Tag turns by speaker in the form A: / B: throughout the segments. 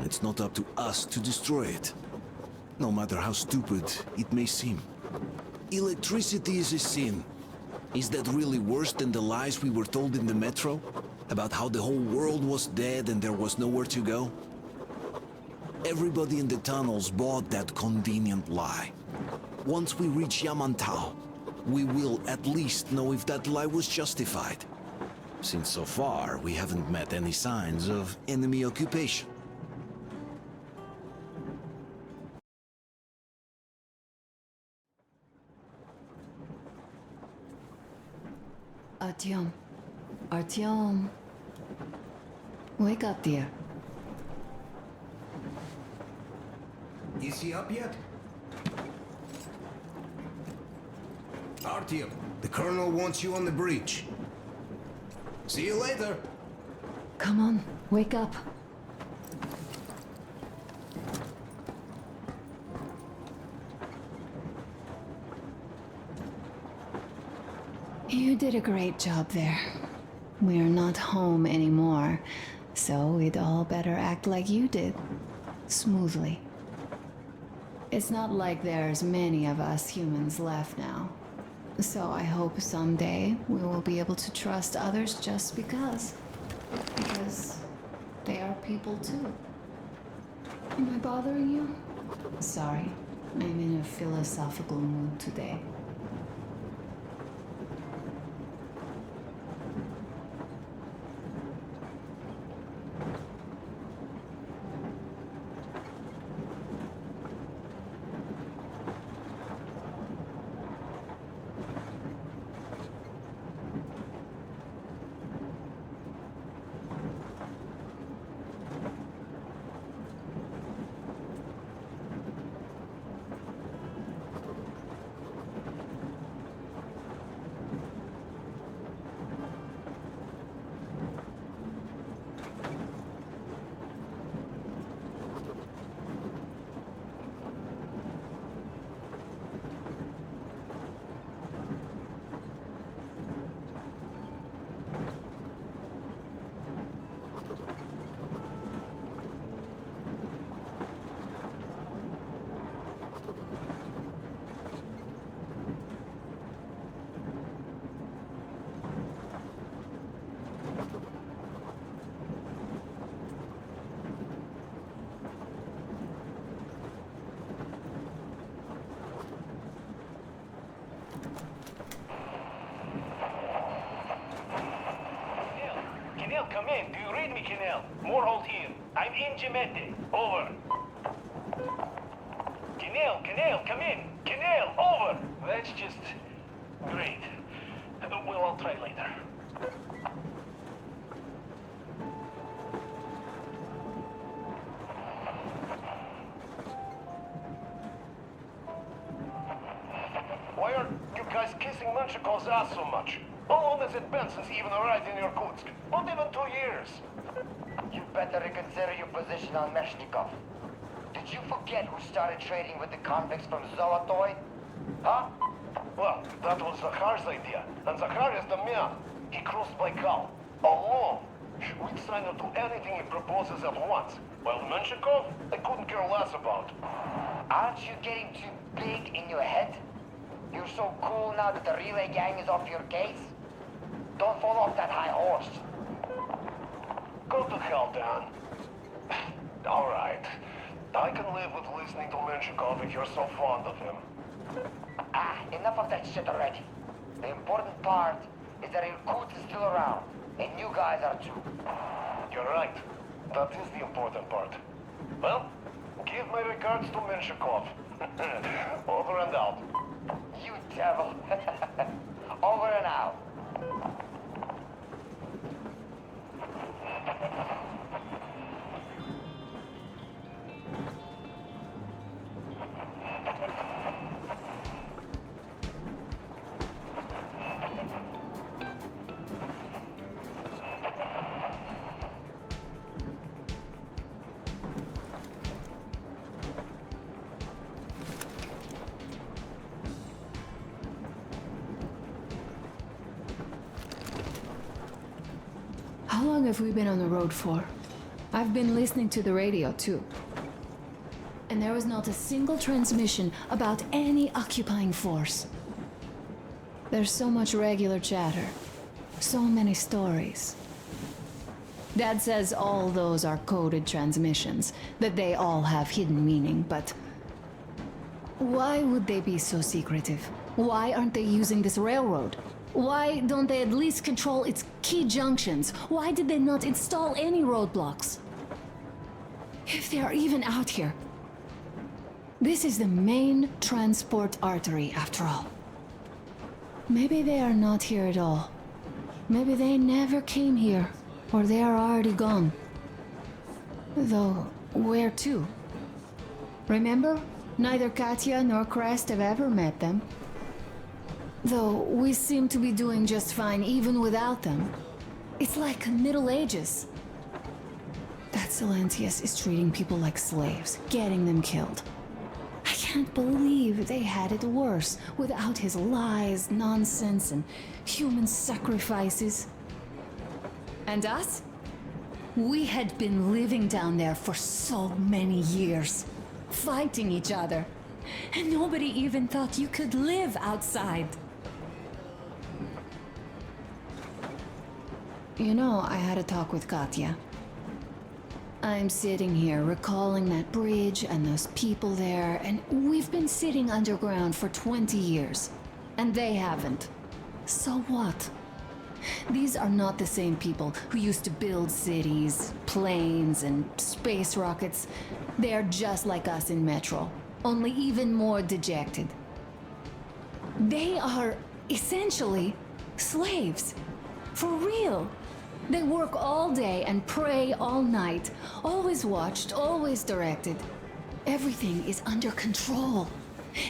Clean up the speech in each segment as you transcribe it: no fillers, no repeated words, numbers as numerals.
A: It's not up to us to destroy it. No matter how stupid it may seem. Electricity is a sin. Is that really worse than the lies we were told in the metro? About how the whole world was dead and there was nowhere to go? Everybody in the tunnels bought that convenient lie. Once we reach Yamantau, we will at least know if that lie was justified. Since so far, we haven't met any signs of enemy occupation.
B: Artyom. Artyom. Wake up, dear.
C: Is he up yet? Artyom, the Colonel wants you on the breach. See you later.
B: Come on, wake up. You did a great job there. We're not home anymore, so we'd all better act like you did. Smoothly. It's not like there's many of us humans left now. So I hope someday we will be able to trust others just because. Because they are people too. Am I bothering you? Sorry, I'm in a philosophical mood today.
D: Come in. Do you read me, Kinel? Morholt here. I'm in Gemete. Over. Kinel, come in. Kinel, over. That's just... great. Well, I'll try later. Why are you guys kissing Menshikov's ass so much? How long has it been since he even arrived in Irkutsk? Not even 2 years.
E: You better reconsider your position on Meshnikov. Did you forget who started trading with the convicts from Zolotoy? Huh?
D: Well, that was Zakhar's idea. And Zakhar is the man. He crossed Baikal. Alone. We'd sign him to anything he proposes at once. While Menshikov, I couldn't care less about.
E: Aren't you getting too big in your head? You're so cool now that the relay gang is off your case? Don't fall off that high horse.
D: Go to hell, Dan. All right. I can live with listening to Menshikov if you're so fond of him.
E: Enough of that shit already. The important part is that Irkutsk is still around, and you guys are too.
D: You're right. That is the important part. Well, give my regards to Menshikov. Over and out.
E: You devil. Over and out.
B: How long have we been on the road for? I've been listening to the radio too. And there was not a single transmission about any occupying force. There's so much regular chatter, so many stories. Dad says all those are coded transmissions, that they all have hidden meaning, but why would they be so secretive? Why aren't they using this railroad? Why don't they at least control its key junctions? Why did they not install any roadblocks? If they are even out here. This is the main transport artery, after all. Maybe they are not here at all. Maybe they never came here, or they are already gone. Though, where to? Remember? Neither Katya nor Crest have ever met them. Though we seem to be doing just fine even without them. It's like Middle Ages. That Silentius is treating people like slaves, getting them killed. I can't believe they had it worse without his lies, nonsense, and human sacrifices. And us? We had been living down there for so many years, fighting each other. And nobody even thought you could live outside. You know, I had a talk with Katya. I'm sitting here recalling that bridge and those people there, and we've been sitting underground for 20 years. And they haven't. So what? These are not the same people who used to build cities, planes, and space rockets. They are just like us in Metro, only even more dejected. They are essentially slaves. For real. They work all day and pray all night, always watched, always directed. Everything is under control.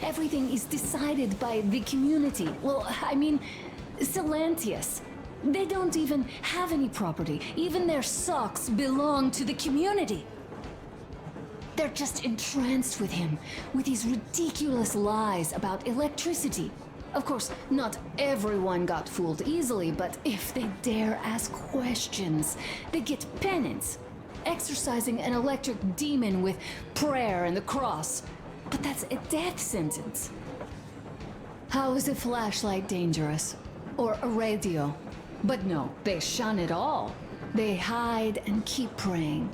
B: Everything is decided by the community. Well, I mean, Silentius. They don't even have any property. Even their socks belong to the community. They're just entranced with him, with these ridiculous lies about electricity. Of course, not everyone got fooled easily, but if they dare ask questions, they get penance, exorcising an electric demon with prayer and the cross. But that's a death sentence. How is a flashlight dangerous? Or a radio? But no, they shun it all. They hide and keep praying.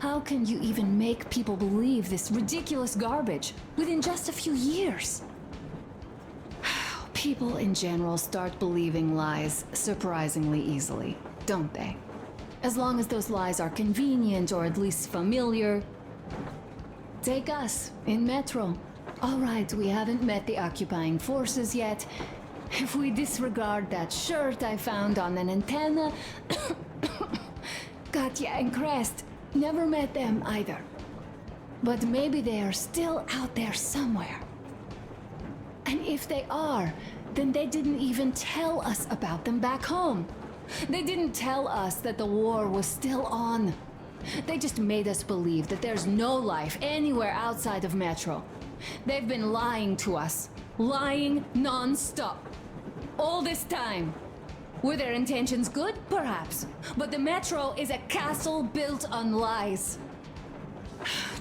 B: How can you even make people believe this ridiculous garbage within just a few years? People in general start believing lies surprisingly easily, don't they? As long as those lies are convenient or at least familiar. Take us, in Metro. All right, we haven't met the occupying forces yet. If we disregard that shirt I found on an antenna, Katya and Crest, never met them either. But maybe they are still out there somewhere. And if they are, then they didn't even tell us about them back home. They didn't tell us that the war was still on. They just made us believe that there's no life anywhere outside of Metro. They've been lying to us. Lying non-stop. All this time. Were their intentions good? Perhaps. But the Metro is a castle built on lies.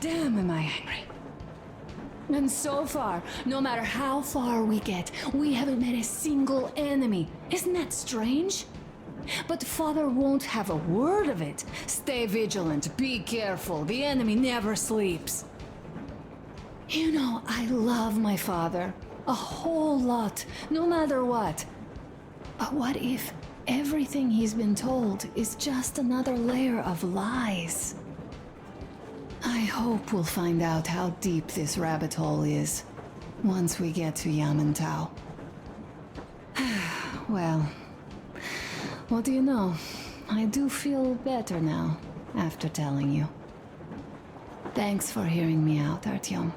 B: Damn, am I angry. And so far, no matter how far we get, we haven't met a single enemy. Isn't that strange? But Father won't have a word of it. Stay vigilant, be careful, the enemy never sleeps. You know, I love my father. A whole lot, no matter what. But what if everything he's been told is just another layer of lies? I hope we'll find out how deep this rabbit hole is once we get to Yamantau. Well, what do you know? I do feel better now after telling you. Thanks for hearing me out, Artyom.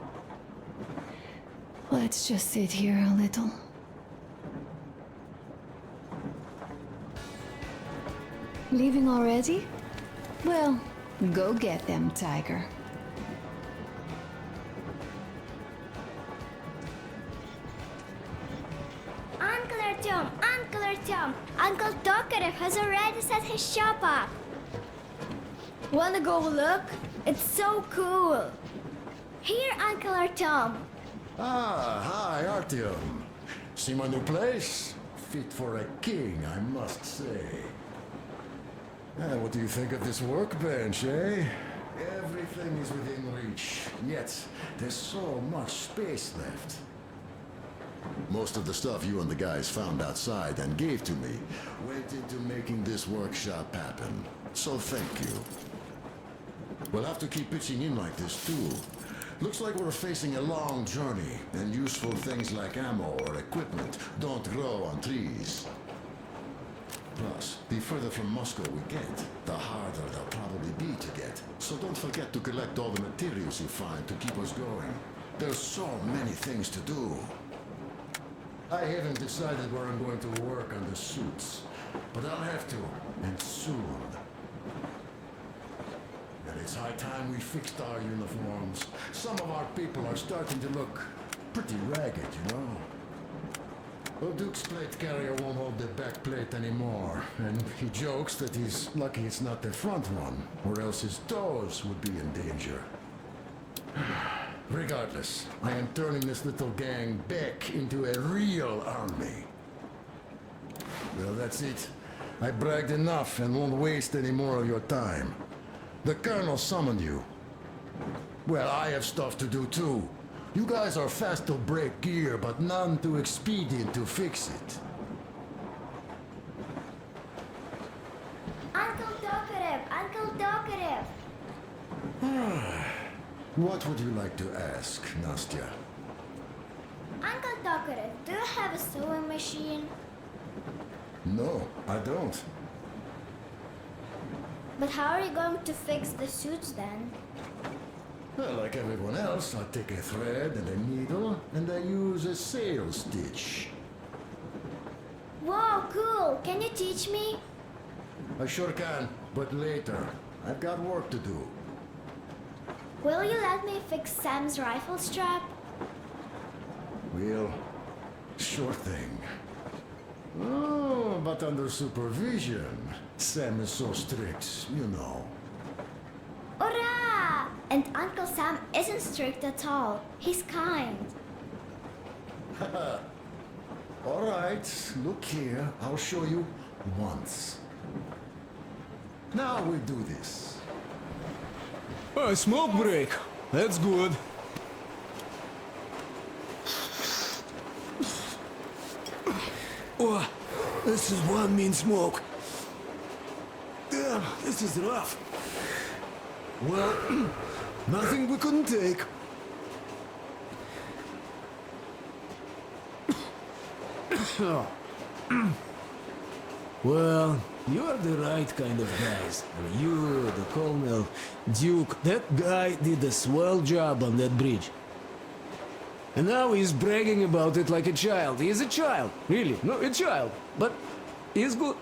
B: Let's just sit here a little. Leaving already? Well, go get them, Tiger.
F: Uncle Tokarev has already set his shop up. Wanna go look? It's so cool. Here, Uncle Artyom.
G: Ah, hi, Artyom. See my new place? Fit for a king, I must say. What do you think of this workbench, eh? Everything is within reach, yet there's so much space left. Most of the stuff you and the guys found outside and gave to me went into making this workshop happen. So thank you. We'll have to keep pitching in like this too. Looks like we're facing a long journey, and useful things like ammo or equipment don't grow on trees. Plus, the further from Moscow we get, the harder they'll probably be to get. So don't forget to collect all the materials you find to keep us going. There's so many things to do. I haven't decided where I'm going to work on the suits, but I'll have to, and soon. And it's high time we fixed our uniforms. Some of our people are starting to look pretty ragged, you know? Duke's plate carrier won't hold the back plate anymore, and he jokes that he's lucky it's not the front one, or else his toes would be in danger. Regardless, I am turning this little gang back into a real army. Well, that's it. I bragged enough and won't waste any more of your time. The Colonel summoned you. Well, I have stuff to do too. You guys are fast to break gear, but none too expedient to fix it.
F: Uncle Tokarev! Uncle Tokarev!
G: What would you like to ask, Nastya?
F: Uncle Tokarev, do you have a sewing machine?
G: No, I don't.
F: But how are you going to fix the suits then?
G: Well, like everyone else, I take a thread and a needle, and I use a sail stitch.
F: Whoa, cool! Can you teach me?
G: I sure can, but later. I've got work to do.
F: Will you let me fix Sam's rifle strap?
G: Well, sure thing. Oh, but under supervision. Sam is so strict, you know.
F: Hurrah! And Uncle Sam isn't strict at all. He's kind.
G: All right, look here. I'll show you once. Now we do this.
A: A smoke break. That's good. Oh, this is one mean smoke. Damn, this is rough. Well, nothing we couldn't take. Well, you're the right kind of guys. You, the Colonel, Duke, that guy did a swell job on that bridge. And now he's bragging about it like a child. He's a child, really. No, a child. But he's good.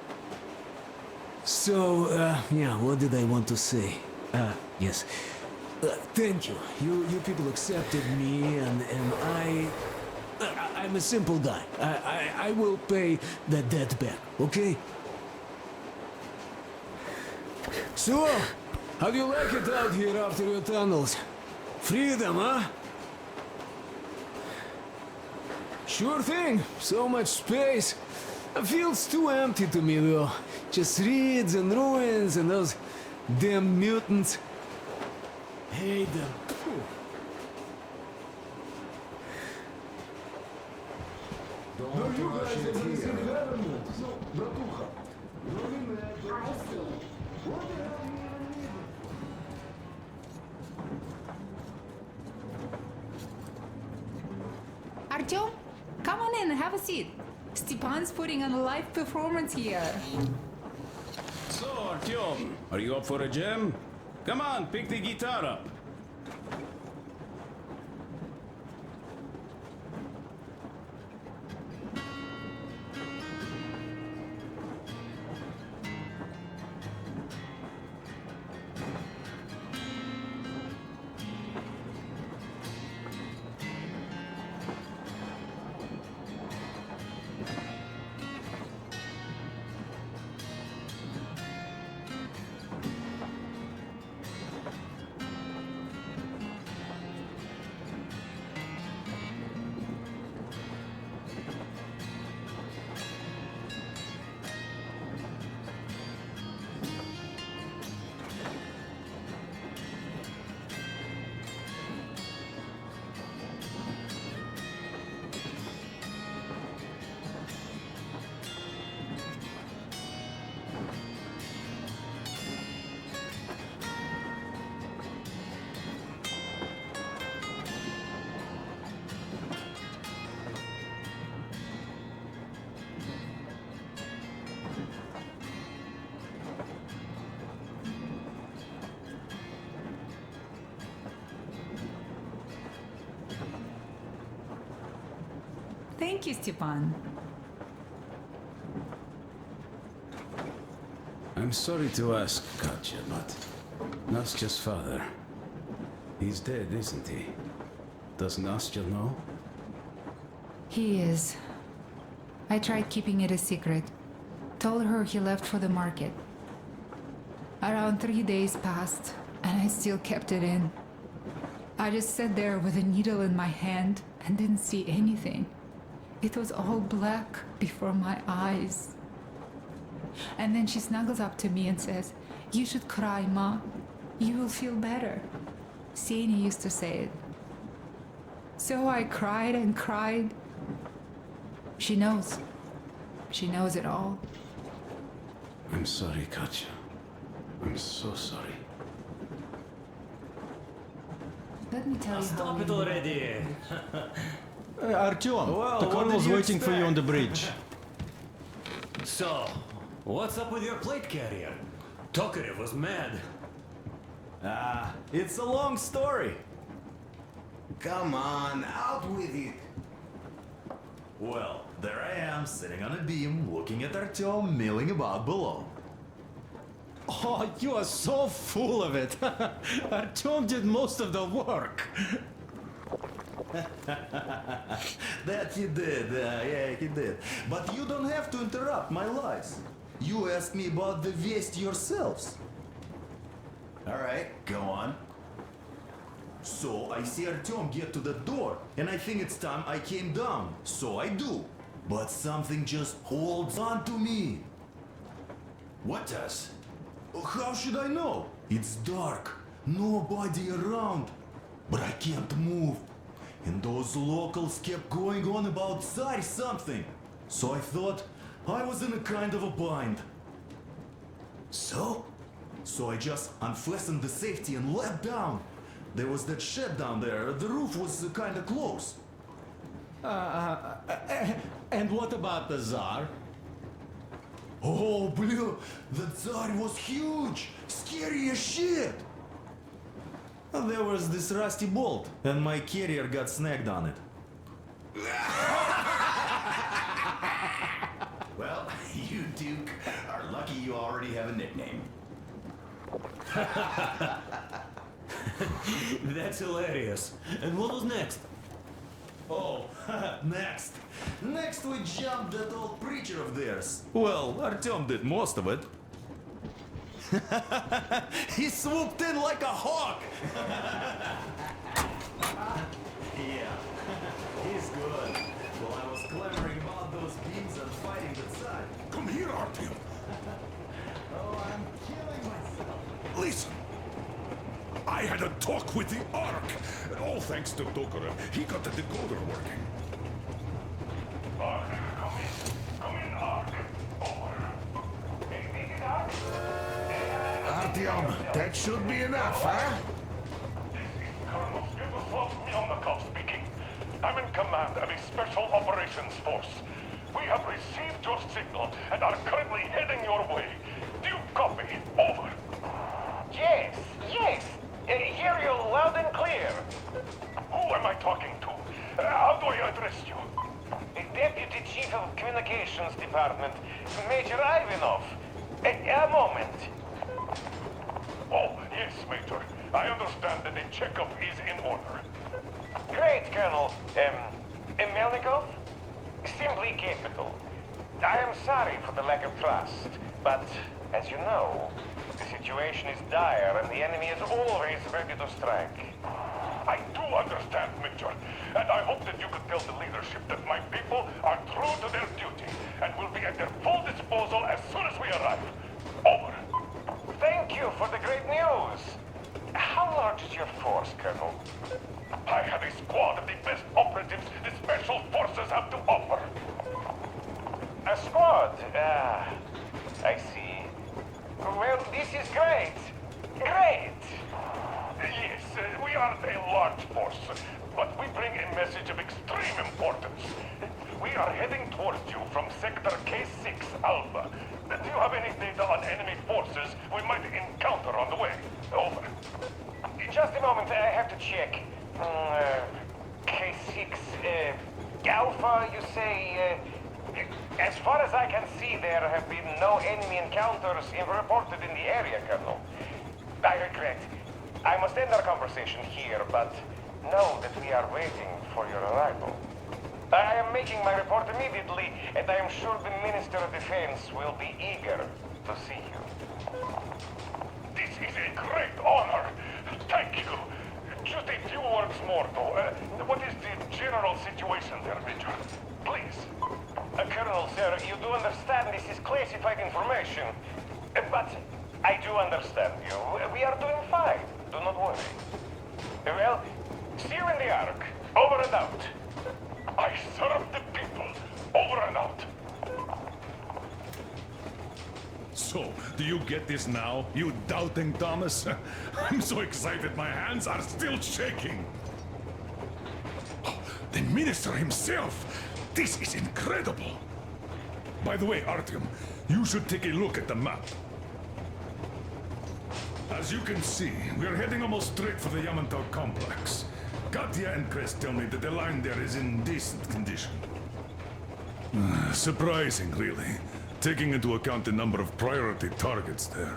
A: So, yeah, what did I want to say? Yes. Thank you. You people accepted me, and I'm a simple guy. I will pay the debt back, okay? So, how do you like it out here after your tunnels? Freedom, huh? Sure thing. So much space. It feels too empty to me, though. Just reeds and ruins and those damn mutants. Hate them.
G: Don't rush it here.
H: Artyom, come on in, have a seat. Stepan's putting on a live performance here.
I: So, Artyom, are you up for a jam? Come on, pick the guitar up.
H: Thank you, Stepan.
I: I'm sorry to ask, Katya, but Nastya's father, he's dead, isn't he? Does Nastya know?
H: He is. I tried keeping it a secret. Told her he left for the market. Around 3 days passed, and I still kept it in. I just sat there with a needle in my hand and didn't see anything. It was all black before my eyes. And then she snuggles up to me and says, "You should cry, Ma. You will feel better." Sieni used to say it. So I cried and cried. She knows. She knows it all.
I: I'm sorry, Katya. I'm so sorry.
H: Let me tell you how
J: Stop
H: we
J: it
H: knew.
J: already!
K: Artyom,
J: Well,
K: the
J: what
K: colonel's
J: did you
K: waiting for you on the
J: expect?
K: bridge.
J: So, what's up with your plate carrier? Tokarev was mad.
L: It's a long story.
C: Come on, out with it.
L: Well, there I am, sitting on a beam, looking at Artyom milling about below.
K: Oh, you are so full of it. Artyom did most of the work.
L: That he did, yeah, he did. But you don't have to interrupt my lies. You asked me about the Vest yourselves. Alright, go on. So I see Artyom get to the door, and I think it's time I came down. So I do. But something just holds on to me. What does? How should I know? It's dark, nobody around. But I can't move. And those locals kept going on about Tsar something. So I thought I was in a kind of a bind. So? So I just unfastened the safety and let down. There was that shed down there. The roof was kind of close.
K: And what about the Tsar?
L: Oh, blue, the Tsar was huge, scary as shit. There was this rusty bolt, and my carrier got snagged on it. Well, you Duke are lucky you already have a nickname.
J: That's hilarious. And what was next?
L: Oh, next. Next we jumped that old preacher of theirs. Well, Artyom did most of it. He swooped in like a hawk. Yeah, he's good. While I was clamoring about those beams and fighting the Tsar.
D: Come here, Artyom.
L: Oh, I'm killing myself.
D: Listen. I had a talk with the Ark. All thanks to Tokarev. He got the decoder working. Ark, come in, Ark. Over. Anything, Ark?
C: Artyom, that should be enough, huh?
D: This is Colonel Sviatoslav Melnikov speaking. I'm in command of a special operations force. We have received your signal and are currently heading your way. Do you copy? Over.
E: Yes, yes. Hear you loud and clear.
D: Who am I talking to? How do I address you?
E: Deputy Chief of Communications Department, Major Ivanov. A moment.
D: Oh, yes, Major. I understand that the checkup is in order.
E: Great, Colonel. Melnikov? Simply capital. I am sorry for the lack of trust, but as you know, the situation is dire and the enemy is always ready to strike.
D: I do understand, Major, and I hope that you could tell the leadership that my people are true to their duty and will be at their full disposal as soon as we arrive. Over.
E: Thank you for the great news. How large is your force, Colonel?
D: I have a squad of the best operatives the Special Forces have to offer.
E: A squad? I see. Well, this is great. Great!
D: Yes, we aren't a large force, but we bring a message of extreme importance. We are heading towards you from Sector K6 Alpha. Do you have any data on enemy forces we might encounter on the way? Over.
E: Just a moment, I have to check. K6, Alpha, you say, as far as I can see, there have been no enemy encounters reported in the area, Colonel. I regret. I must end our conversation here, but know that we are waiting for your arrival. I am making my report immediately, and I am sure the Minister of Defense will be eager to see you.
D: This is a great honor. Thank you. Just a few words more, though. What is the general situation there, Major? Please.
E: Colonel, sir, you do understand this is classified information. But I do understand you. We are doing fine. Do not worry. Well, see you in the Ark. Over and out.
D: I serve the people. Over and out.
M: So, do you get this now, you doubting Thomas? I'm so excited my hands are still shaking. Oh, the minister himself! This is incredible! By the way, Artyom, you should take a look at the map. As you can see, we're heading almost straight for the Yamantau complex. Katya and Crest tell me that the line there is in decent condition. Surprising, really, taking into account the number of priority targets there.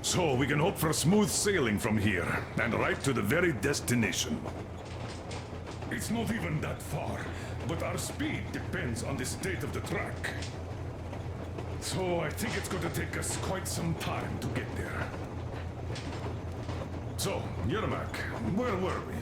M: So we can hope for smooth sailing from here, and right to the very destination. It's not even that far, but our speed depends on the state of the track. So I think it's going to take us quite some time to get there. So, Yermak, where were we?